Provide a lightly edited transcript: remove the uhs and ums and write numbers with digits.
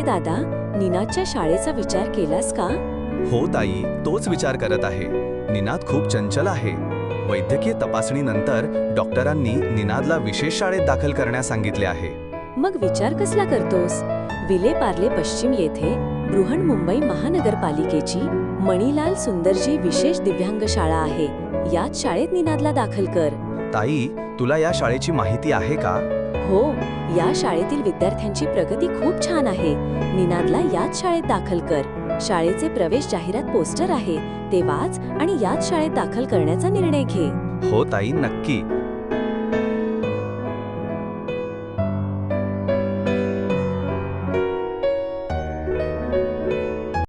दादा, निनादच्या शाळेचा विचार केलास का? हो ताई, तोच विचार करत आहे. निनाद खूप चंचल आहे. वैद्यकीय तपासणीनंतर डॉक्टरांनी निनादला विशेष शाळेत दाखल करण्यास सांगितले आहे. मग विचार कसला करतोस? विले पार्ले पश्चिम येथे बृहन्मुंबई महानगरपालिकेची मणिलाल सुंदरजी विशेष दिव्यांग शाळा आहे. याच शाळेत निनादला दाखल कर. ताई, तुला या शाळेची माहिती आहे का? हो, या शाळेतील विद्यार्थ्यांची प्रगती खूप छान आहे. निनादला याच शाळेत दाखल कर. शाळेचे प्रवेश जाहिरात पोस्टर आहे, ते वाच आणि याच शाळेत दाखल करण्याचा निर्णय घे. हो ताई, नक्की.